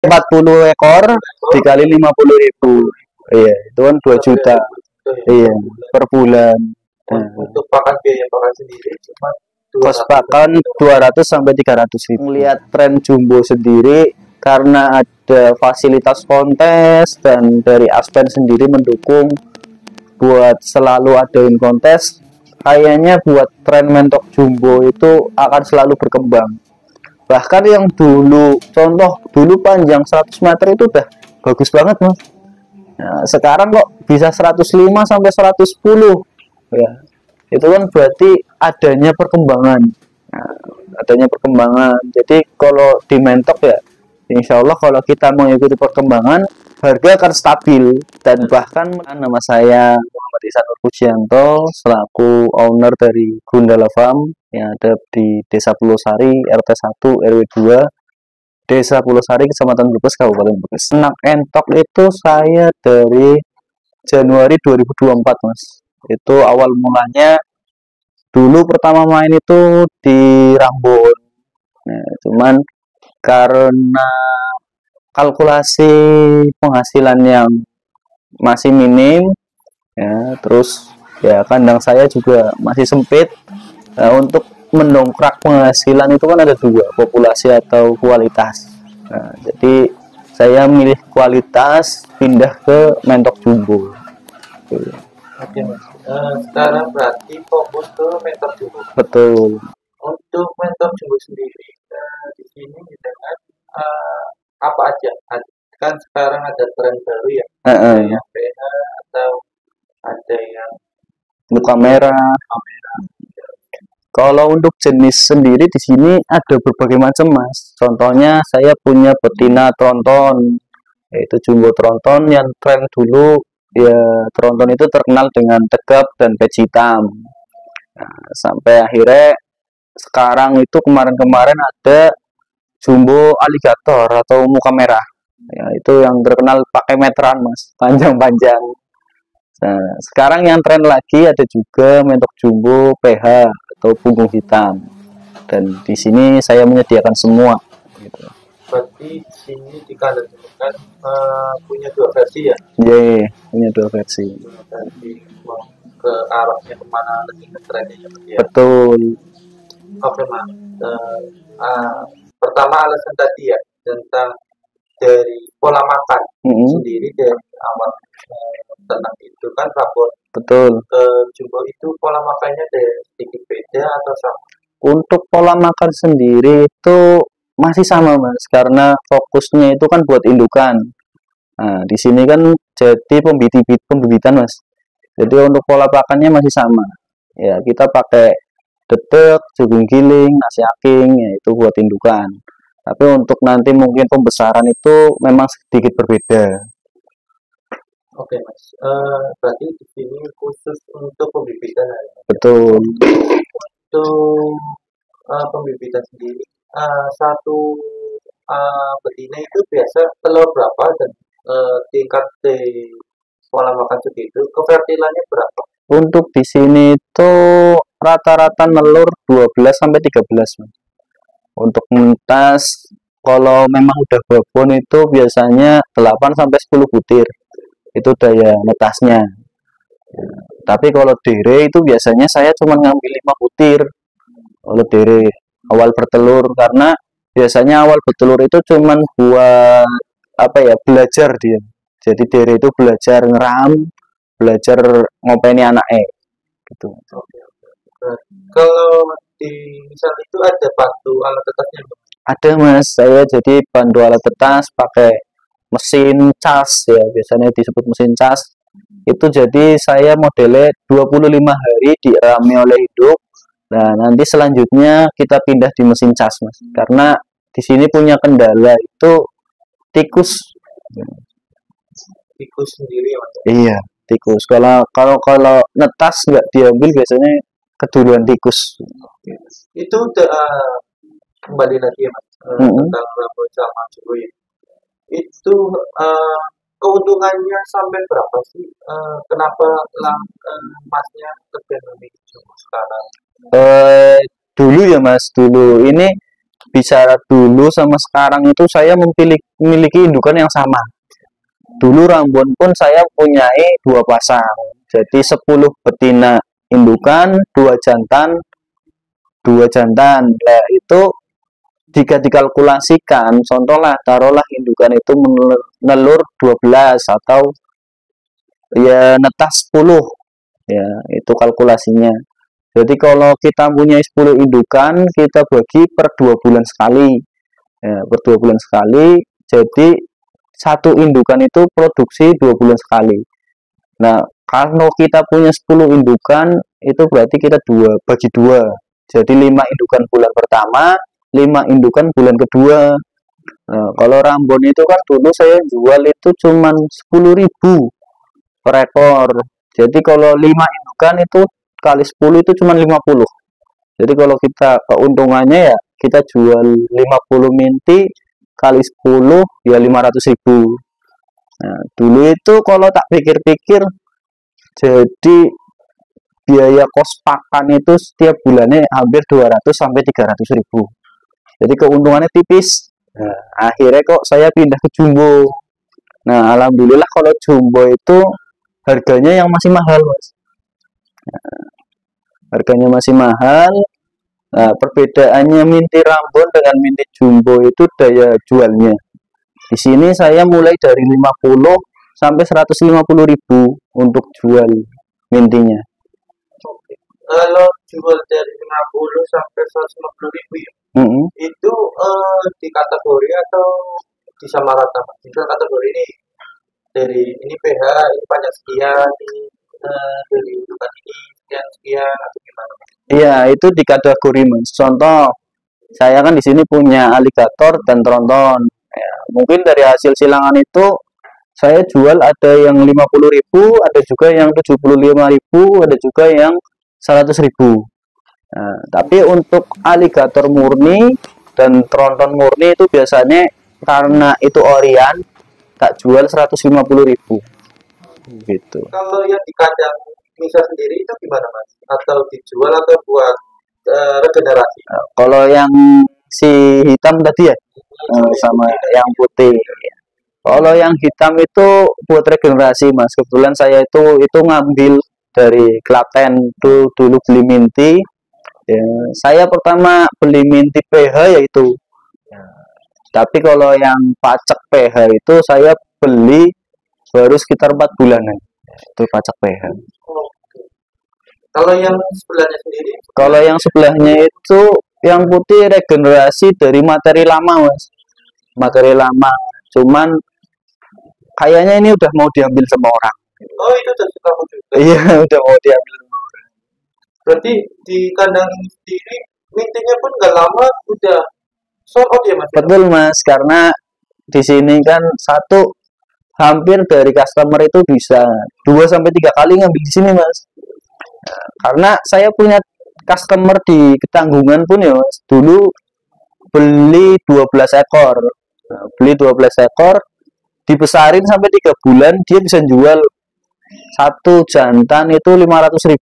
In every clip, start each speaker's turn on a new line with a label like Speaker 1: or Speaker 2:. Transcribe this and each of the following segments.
Speaker 1: 40 ekor dikali 50.000. Iya, itu kan 2 juta. Iya, per bulan. Nah,
Speaker 2: Untuk pakan biaya pakan sendiri cuma
Speaker 1: kos pakan 200 sampai 300 ribu. Melihat tren jumbo sendiri karena ada fasilitas kontes dan dari Aspen sendiri mendukung buat selalu adain kontes, kayaknya buat tren mentok jumbo itu akan selalu berkembang. Bahkan yang dulu, contoh dulu panjang 100 meter itu udah bagus banget mas. Nah, sekarang kok bisa 105 sampai 110 ya, itu kan berarti adanya perkembangan. Nah, adanya perkembangan. Jadi kalau di mentok ya, insya Allah kalau kita mengikuti perkembangan, harga akan stabil. Dan bahkan nama saya Muhammad Ihsanur Pujianto selaku owner dari Gundala Farm yang ada di Desa Pulosari, RT 1 RW 2, Desa Pulosari, Kecamatan Brebes, Kabupaten Brebes. Anak entok itu saya dari Januari 2024 mas. Itu awal mulanya dulu pertama main itu di Rambon. Nah, cuman karena kalkulasi penghasilan yang masih minim ya, terus ya kandang saya juga masih sempit. Nah, untuk mendongkrak penghasilan itu kan ada dua, populasi atau kualitas. Nah, jadi saya milih kualitas, pindah ke mentok jumbo.
Speaker 2: Oke mas. Sekarang berarti fokus ke mentor jumbo.
Speaker 1: Betul.
Speaker 2: Untuk mentor jumbo sendiri di sini dengan apa aja? Kan sekarang ada tren baru ya, ada yang PH atau ada yang
Speaker 1: Muka merah. Kalau untuk jenis sendiri di sini ada berbagai macam mas. Contohnya saya punya betina tronton, yaitu jumbo tronton yang tren dulu ya, tronton itu terkenal dengan tegap dan peci hitam. Nah, sampai akhirnya sekarang itu kemarin-kemarin ada jumbo aligator atau muka merah. Ya, itu yang terkenal pakai meteran mas, panjang-panjang. Nah, sekarang yang tren lagi ada juga mentok jumbo PH atau punggung hitam. Dan di sini saya menyediakan semua. Gitu.
Speaker 2: Berarti di sini di kandang kan punya dua versi ya?
Speaker 1: Iya, punya dua versi.
Speaker 2: Dua versi mau ke arahnya kemana lebih ke trennya ya?
Speaker 1: Betul.
Speaker 2: Oke mas. Pertama alasan tadi ya tentang dari pola makan sendiri dari awal ternak itu kan rapor.
Speaker 1: Betul.
Speaker 2: Ke jumbo itu pola makannya ada sedikit beda atau sama?
Speaker 1: Untuk pola makan sendiri itu masih sama mas, karena fokusnya itu kan buat indukan. Nah, di sini kan jadi pembibitan mas. Jadi untuk pola pakannya masih sama. Ya kita pakai detek, jagung giling, nasi aking, ya itu buat indukan. Tapi untuk nanti mungkin pembesaran itu memang sedikit berbeda.
Speaker 2: Oke mas, berarti di sini khusus untuk pembibitan ya?
Speaker 1: Betul.
Speaker 2: Untuk pembibitan sendiri, satu betina itu biasa telur berapa dan tingkat di pola makan segitu, kefertilannya berapa?
Speaker 1: Untuk di sini itu rata-rata nelur 12 sampai 13. Untuk menetas kalau memang udah babon itu biasanya 8 sampai 10 butir. Itu daya netasnya. Tapi kalau dere itu biasanya saya cuma ngambil 5 butir. Kalau dere awal bertelur, karena biasanya awal bertelur itu cuma buat apa ya, belajar dia. Jadi dere itu belajar ngeram, belajar ngopeni anaknya gitu.
Speaker 2: Kalau di misal itu ada bantu alat tetasnya?
Speaker 1: Ada mas, saya jadi bantu alat tetas pakai mesin cas ya, biasanya disebut mesin cas. Itu jadi saya modelnya 25 hari dirami oleh induk. Nah, nanti selanjutnya kita pindah di mesin cas, mas. Karena di sini punya kendala itu tikus.
Speaker 2: Tikus sendiri ya, mas?
Speaker 1: Iya, tikus. Kalau netas nggak diambil biasanya keduluan tikus.
Speaker 2: Itu kembali lagi ya, mas, tentang rapor sama ya. Itu keuntungannya sampai berapa sih? Kenapa masnya lebih memilih jumbo sekarang?
Speaker 1: Dulu ya mas, dulu ini bicara dulu sama sekarang itu saya memiliki indukan yang sama. Dulu Rambon pun saya punyai 2 pasang. Jadi 10 betina indukan, 2 jantan, 2 jantan. Nah, itu jika dikalkulasikan, contohlah taruhlah indukan itu menelur 12 atau ya netas 10. Ya, itu kalkulasinya. Jadi kalau kita punya 10 indukan, kita bagi per 2 bulan sekali. Ya, per 2 bulan sekali. Jadi satu indukan itu produksi 2 bulan sekali. Nah, kalau kita punya 10 indukan, itu berarti kita bagi 2. Jadi 5 indukan bulan pertama, 5 indukan bulan kedua. Nah, kalau Rambon itu kan dulu saya jual itu cuman 10.000 per ekor. Jadi kalau 5 indukan itu kali 10 itu cuma 50. Jadi kalau kita keuntungannya ya kita jual 50 minti kali 10 ya 500.000. Nah, dulu itu kalau tak pikir-pikir jadi biaya kos pakan itu setiap bulannya hampir 200 sampai 300.000. Jadi keuntungannya tipis. Nah, akhirnya kok saya pindah ke jumbo. Nah, alhamdulillah kalau jumbo itu harganya yang masih mahal, Mas. Harganya masih mahal. Nah, perbedaannya minti Rambon dengan minti jumbo itu daya jualnya. Di sini saya mulai dari 50 sampai 150.000 untuk jual mintinya.
Speaker 2: Oke. Kalau jual dari 50 sampai 150.000 ya, itu di kategori atau disamaratakan? Misal kategori ini dari ini PH ini pajak sekian, ini dari indukan ini sekian atau gimana?
Speaker 1: Iya, itu di kategori, Mas. Contoh, saya kan di sini punya aligator dan tronton. Ya, mungkin dari hasil silangan itu saya jual ada yang 50.000, ada juga yang 75.000, ada juga yang 100.000. Nah, tapi untuk aligator murni dan tronton murni itu biasanya karena itu orian tak jual 150.000 gitu.
Speaker 2: Kalau yang di kandang misal sendiri itu gimana, Mas? Atau dijual atau buat regenerasi?
Speaker 1: Nah, kalau yang si hitam tadi ya sama yang putih. Kalau yang hitam itu buat regenerasi, Mas. Kebetulan saya itu ngambil dari Klaten tuh dulu beli minti. Ya, saya pertama beli minti PH yaitu. Tapi kalau yang pacak PH itu saya beli baru sekitar 4 bulanan. Itu pacak PH.
Speaker 2: Kalau yang sebelahnya sendiri?
Speaker 1: Kalau yang sebelahnya itu yang putih regenerasi dari materi lama, Mas. Materi lama. Cuman kayaknya ini udah mau diambil sama orang.
Speaker 2: Oh, itu dari kamu juga?
Speaker 1: Iya, udah mau diambil sama orang.
Speaker 2: Berarti di kandang ini sendiri mintinya pun nggak lama udah sold out ya, Mas?
Speaker 1: Betul, Mas, karena di sini kan satu hampir dari customer itu bisa 2 sampai 3 kali ngambil di sini, Mas. Nah, karena saya punya customer di Ketanggungan pun ya, Mas. Dulu beli 12 ekor. Nah, beli 12 ekor dibesarin sampai 3 bulan dia bisa jual satu jantan itu 500.000.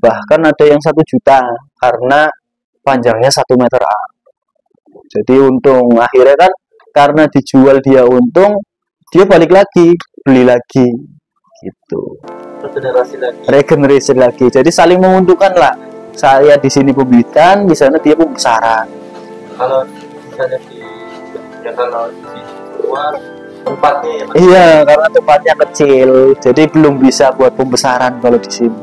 Speaker 1: Bahkan ada yang 1 juta karena panjangnya 1 meter. Jadi untung. Akhirnya kan karena dijual dia untung, dia balik lagi beli lagi gitu. Regenerasi lagi. Jadi saling menguntungkan lah. Saya di sini pembibitan, di sana dia pembesaran.
Speaker 2: Kalau misalnya kalau di sini keluar tempatnya ya, Mas?
Speaker 1: Iya, karena tempatnya kecil, jadi belum bisa buat pembesaran kalau di sini.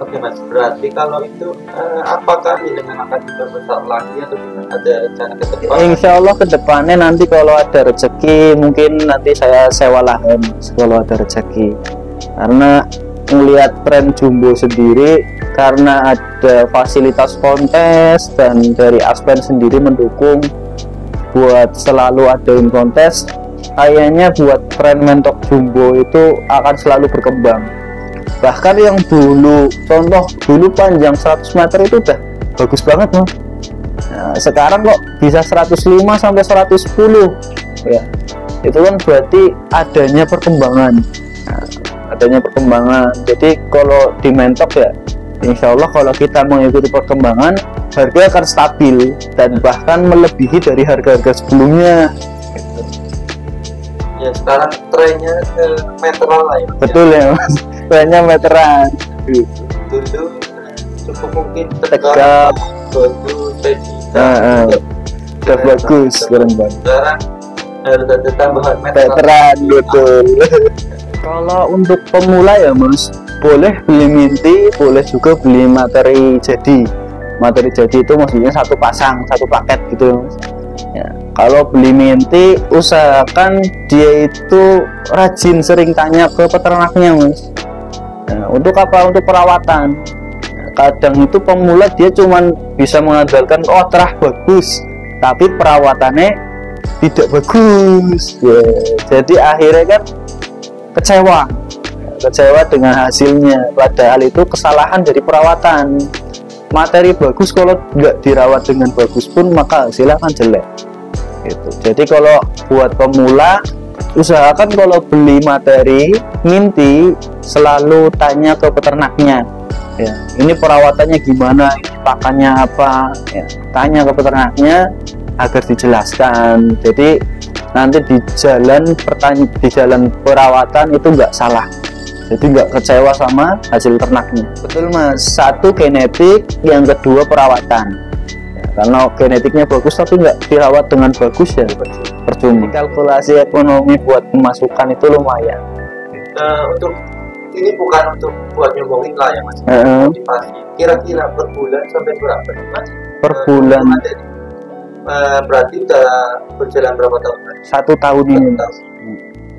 Speaker 2: Oke, Mas, berarti kalau itu apakah dengan akan diperbesar lagi atau ada rencana ke depan?
Speaker 1: Insya Allah ke depannya nanti kalau ada rezeki mungkin nanti saya sewa lahan kalau ada rezeki. Karena melihat tren jumbo sendiri, karena ada fasilitas kontes dan dari Aspen sendiri mendukung buat selalu adain kontes, kayaknya buat tren mentok jumbo itu akan selalu berkembang. Bahkan yang dulu, contoh dulu panjang 100 meter itu udah bagus banget, Mas. Nah, sekarang kok bisa 105 sampai 110 ya. Itu kan berarti adanya perkembangan. Nah, adanya perkembangan. Jadi kalau di mentok ya, insya Allah kalau kita mengikuti perkembangan, harga akan stabil dan bahkan melebihi dari harga-harga sebelumnya.
Speaker 2: Ya sekarang trennya ke meteran lah ya.
Speaker 1: Betul ya Mas, trennya meteran.
Speaker 2: Dulu cukup mungkin
Speaker 1: Tegap,
Speaker 2: bagus,
Speaker 1: udah bagus keren banget.
Speaker 2: Sekarang harus ada tambahan
Speaker 1: Meteran betul. Kalau untuk pemula ya Mas, boleh beli minti, boleh juga beli materi jadi. Materi jadi itu maksudnya satu pasang, satu paket gitu Mas. Ya, kalau beli minti usahakan dia itu rajin, sering tanya ke peternaknya Mas. Nah, untuk apa? Untuk perawatan. Kadang itu pemula dia cuman bisa mengandalkan terah bagus, tapi perawatannya tidak bagus ya. Jadi akhirnya kan kecewa dengan hasilnya, padahal itu kesalahan dari perawatan. Materi bagus kalau nggak dirawat dengan bagus pun maka hasilnya akan jelek gitu. Jadi kalau buat pemula usahakan kalau beli materi minti selalu tanya ke peternaknya ya, ini perawatannya gimana, ini pakannya apa ya, tanya ke peternaknya agar dijelaskan. Jadi nanti di jalan perawatan itu nggak salah, jadi nggak kecewa sama hasil ternaknya. Betul Mas, satu genetik, yang kedua perawatan ya, karena genetiknya bagus tapi nggak dirawat dengan bagus ya percuma. Kalkulasi ekonomi buat pemasukan itu lumayan.
Speaker 2: Untuk ini bukan untuk buat nyombongin lah ya Mas, motivasi. Kira-kira per bulan sampai berapa Mas?
Speaker 1: Per bulan
Speaker 2: berarti udah berjalan berapa tahun Mas?
Speaker 1: 1 tahun ini.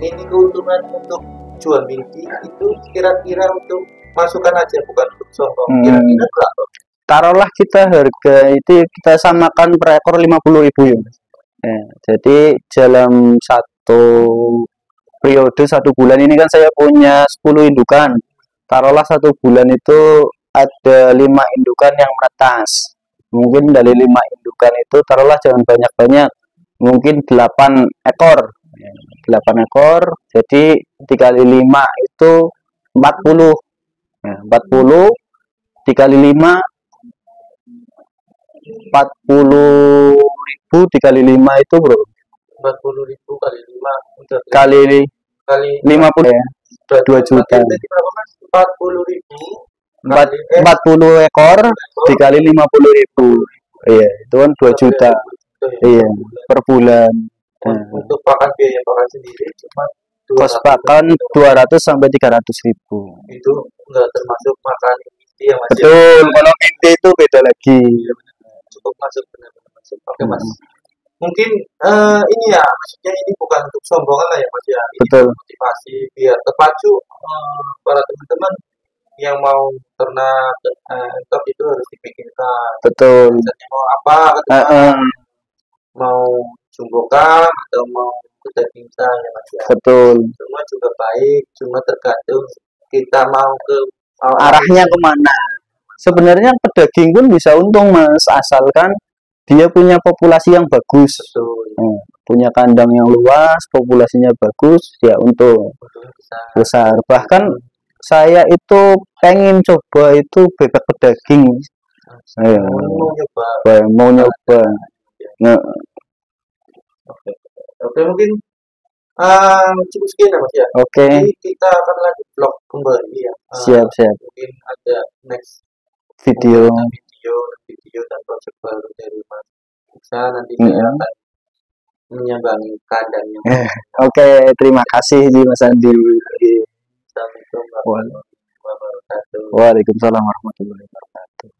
Speaker 2: Ini keuntungan untuk jual minti itu kira-kira untuk masukan aja, bukan untuk sombong. Kira-kira berapa?
Speaker 1: Taruhlah kita harga itu kita samakan per ekor 50.000 ya. Jadi dalam satu periode 1 bulan ini kan saya punya 10 indukan. Taruhlah 1 bulan itu ada 5 indukan yang menetas. Mungkin dari 5 indukan itu taruhlah jangan banyak-banyak, mungkin 8 ekor. 8 ekor, jadi dikali 5 itu 40. 40 dikali 5 40.000 dikali 5 itu bro
Speaker 2: 40.000 kali 5 udah
Speaker 1: kali 50 ya 2 juta. 40 ekor dikali 50.000 iya itu kan 2 juta iya per bulan.
Speaker 2: Untuk pakan, biaya pakan sendiri cuma
Speaker 1: kos pakan 200 sampai 300.000.
Speaker 2: Itu enggak termasuk makan inti ya Mas.
Speaker 1: Betul, kalau inti itu beda lagi.
Speaker 2: Cukup masuk, benar-benar masuk. Oke Mas. Mungkin ini ya, maksudnya ini bukan untuk sombongan lah ya Mas ya. Ini
Speaker 1: betul.
Speaker 2: Motivasi biar terpacu para teman-teman yang mau ternak entok itu harus dipikirkan.
Speaker 1: Betul.
Speaker 2: Misalnya mau apa? Mau jumbokan atau mau daging ya Mas ya.
Speaker 1: Betul.
Speaker 2: Semua juga baik, cuma tergantung kita mau ke
Speaker 1: arahnya kemana. Sebenarnya pedaging pun bisa untung Mas, asalkan dia punya populasi yang bagus.
Speaker 2: Betul.
Speaker 1: Punya kandang yang luas, populasinya bagus, ya untung besar. Bahkan saya itu pengen coba itu bebek pedaging. Mau nyoba. Nah,
Speaker 2: Oke, mungkin cukup sekian ya Mas ya.
Speaker 1: Oke.
Speaker 2: Jadi kita akan lanjut vlog kembali ya.
Speaker 1: Siap.
Speaker 2: Mungkin ada next
Speaker 1: video
Speaker 2: dan project baru dari Mas Iksan. Nanti saya akan menyambangi kandangnya.
Speaker 1: Oke, terima kasih Mas Andi.
Speaker 2: Assalamualaikum warahmatullahi wabarakatuh.
Speaker 1: Waalaikumsalam warahmatullahi wabarakatuh.